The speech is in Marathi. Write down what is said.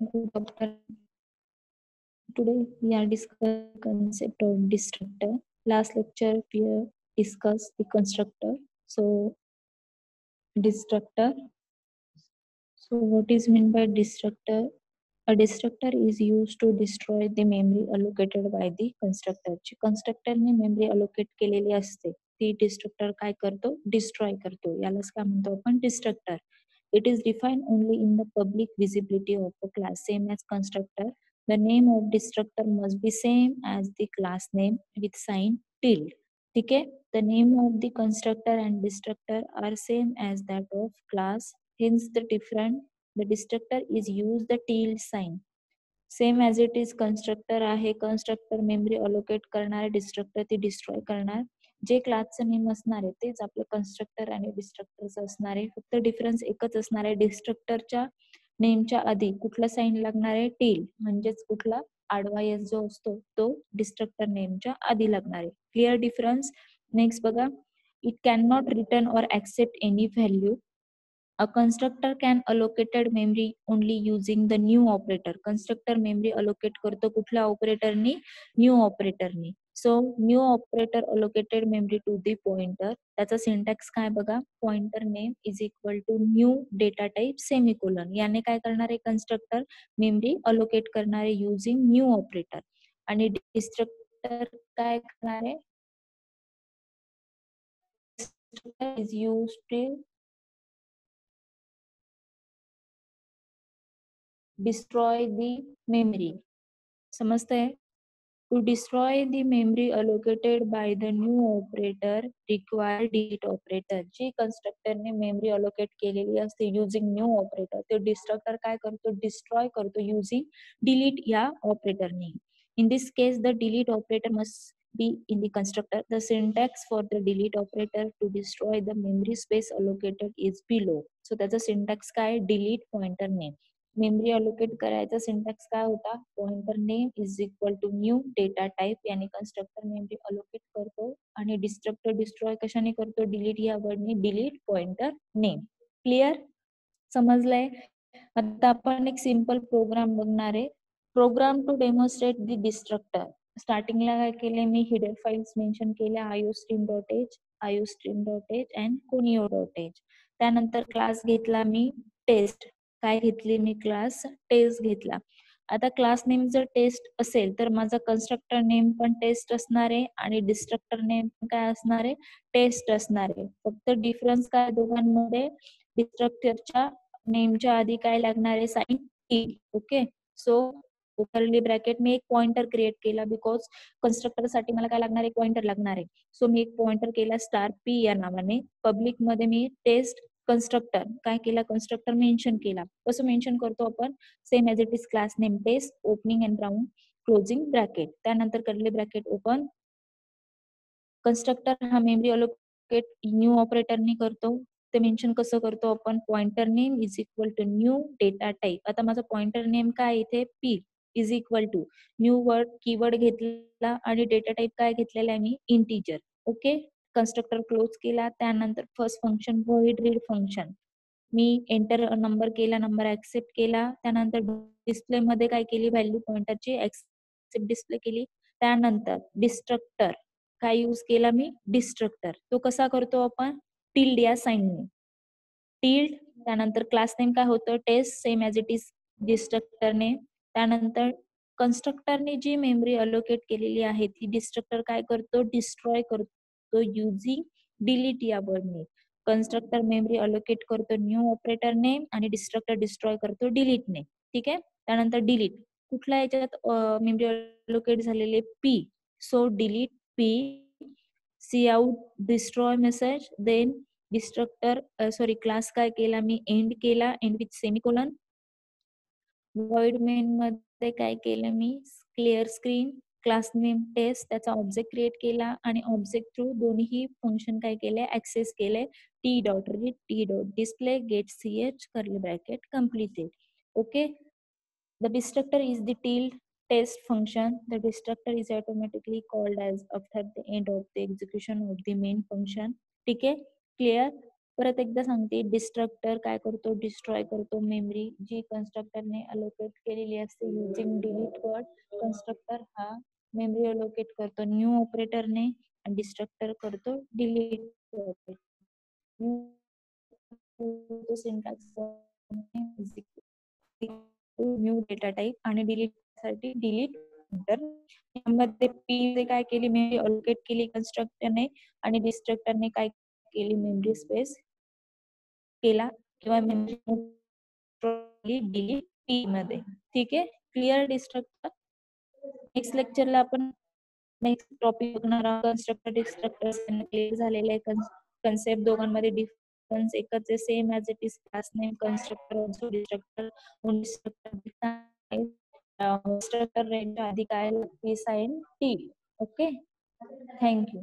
Good afternoon. Today we are discussing the concept of destructor. Last lecture we discussed the constructor. So destructor. So what is meant by destructor? A destructor is used to destroy the memory allocated by the constructor. कन्स्ट्रक्टरने मेमरी अलोकेट केलेली असते ती डिस्ट्रक्टर काय करतो डिस्ट्रॉय करतो यालाच काय म्हणतो आपण destructor. It is defined only in the public visibility of a class, same as constructor. The name of destructor must be same as the class name with sign tilde. ठीक है? The name of the constructor and destructor are same as that of class. Hence the destructor is use the tilde sign. Same as it is constructor आहे कन्स्ट्रक्टर मेमरी अलोकेट करणार डिस्ट्रक्टर ती डिस्ट्रॉय करणार. जे क्लासचं नेम असणार आहे तेच आपलं कन्स्ट्रक्टर आणि डिस्ट्रक्टरचं असणार आहे. फक्त डिफरन्स एकच असणार आहे डिस्ट्रक्टरच्या नेमच्या आधी कुठला साईन लागणार आहे टील म्हणजेच कुठला आडवा एस जो असतो तो डिस्ट्रक्टर नेमच्या आधी लागणार आहे. Clear difference. नेक्स्ट बघा. It can not return or accept any value. A constructor can allocated memory only using the new operator. Constructor memory allocate करतो कुठल्या ऑपरेटरनी न्यू ऑपरेटरनी. So new operator allocated memory to the pointer. त्याचा सिंटॅक्स काय बघा. Pointer name is equal to new data type semicolon. याने काय करणार आहे कन्स्ट्रक्टर मेमरी अलोकेट करणार आहे युझिंग न्यू ऑपरेटर. आणि डिस्ट्रक्टर काय करणार आहे is used to destroy the memory. समजतंय. To destroy the memory allocated by the new operator require delete operator. G कन्स्ट्रक्टरने memory allocate केलेली असते युझिंग न्यू ऑपरेटर ते डिस्ट्रक्टर काय करतो डिस्ट्रॉय करतो युझिंग डिलीट या ऑपरेटरने. In this case the delete operator must be in the constructor. The syntax for the delete operator to destroy the memory space allocated is below. So त्याचा सिंटॅक्स काय delete pointer name. Memory allocate करायचा सिंटॅक्स काय होता pointer name is equal to new data type याने कन्स्ट्रक्टर मेमरी अलोकेट करतो आणि डिस्ट्रक्टर डिस्ट्रॉय कशाने करतो डिलीट या वर्डने डिलीट पॉइंटर नेम. क्लिअर. समजलंय. आता आपण एक सिंपल प्रोग्राम बघणार आहे. Program to demonstrate the destructor. स्टार्टिंगला काय केले मी हिडर फाइल्स मेन्शन केल्या iostream.h iostream.h अँड conio.h. त्यानंतर क्लास घेतला मी टेस्ट. काय घेतली मी क्लास टेस्ट घेतला. आता क्लास नेम जर टेस्ट असेल तर माझा कन्स्ट्रक्टर नेम पण टेस्ट असणार आहे आणि डिस्ट्रक्टर नेम काय असणार आहे टेस्ट असणार आहे. फक्त डिफरन्स काय दोघांमध्ये डिस्ट्रक्टरच्या नेमच्या आधी काय लागणार आहे sign T. Okay. So curly bracket मी एक पॉइंटर क्रिएट केला बिकॉज कन्स्ट्रक्टर साठी मला काय लागणार आहे पॉइंटर लागणार आहे. सो मी एक पॉइंटर केला स्टार पी या नावाने. पब्लिक मध्ये मी टेस्ट कन्स्ट्रक्टर काय केला कन्स्ट्रक्टर मेन्शन केला. कसं मेन्शन करतो आपण same as it is class name test opening and round closing bracket. त्यानंतर कर्ली ब्रॅकेट ओपन. कन्स्ट्रक्टर हा मेमरी अलोकेट न्यू ऑपरेटरने करतो. ते मेन्शन कसं करतो आपण pointer name is equal to new data type. आता माझा पॉइंटर नेम काय इथे P is equal to new word keyword घेतला आणि डेटा टाइप काय घेतलेला आहे मी इंटीजर. ओके. कन्स्ट्रक्टर क्लोज केला. त्यानंतर first function void read function मी एंटर नंबर केला नंबर ऍक्सेप्ट केला. त्यानंतर डिस्प्ले मध्ये काय केली व्हॅल्यू पॉइंटरची ऍक्सेप्ट डिस्प्ले केली. त्यानंतर डिस्ट्रक्टर काय यूज केला मी डिस्ट्रक्टर. तो कसा करतो आपण टिल्ड या साइनने टिल्ड. त्यानंतर क्लास नेम काय होतं test same as it is डिस्ट्रक्टरने. त्यानंतर कन्स्ट्रक्टरने जी मेमरी अलोकेट केलेली आहे ती डिस्ट्रक्टर काय करतो डिस्ट्रॉय करतो युझिंग डिलीट या वर्डने. कन्स्ट्रक्टर मेमरी अलोकेट करतो न्यू ऑपरेटर नेम आणि डिस्ट्रक्टर डिस्ट्रॉय करतो डिलीटने. ठीक आहे. त्यानंतर डिलीट कुठल्या याच्यात मेमरी अलोकेट झालेले P. So delete P C out destroy message. Then destructor sorry class काय केला मी एंड केला end with semicolon. void main मध्ये काय केलं मी clear screen class name test त्याचा ऑब्जेक्ट क्रिएट केला आणि ऑब्जेक्ट थ्रू दोन्ही फंक्शन काय केले ऍक्सेस केले T dot read T dot display get ch curly bracket completed. Okay. The destructor is the tilde test function. The destructor is automatically called as after the end of the execution of the main function. ठीक है. Clear. परत एकदा सांगते, डिस्ट्रक्टर काय करतो, डिस्ट्रॉय करतो मेमरी जी कन्स्ट्रक्टरने अलोकेट केलेली असते युजिंग डिलीट वर्ड. कन्स्ट्रक्टर हा मेमरी अलोकेट करतो न्यू ऑपरेटरने, डिस्ट्रक्टर करतो delete. Syntax new data type आणि डिलीट साठी डिलीट नंतर यामध्ये पी काय केली, मेमरी अलोकेट केली कन्स्ट्रक्टरने आणि डिस्ट्रक्टरने काय केली, मेमरी स्पेस केला किंवा मेमरी डिलीट पी मध्ये. ठीक आहे, क्लिअर डिस्ट्रक्टर. नेक्स्ट लेक्चरला आपण नेक्स्ट टॉपिक बघणार आहोत, कन्स्ट्रक्टर डिस्ट्रक्टर क्लिअर झालेले आहे. कन्सेप्ट दोघांमध्ये डिफरन्स एकच आहे, same as it is class name constructor also destructor. Destructor range आधी काय लागते, साइन टी. Okay, thank you.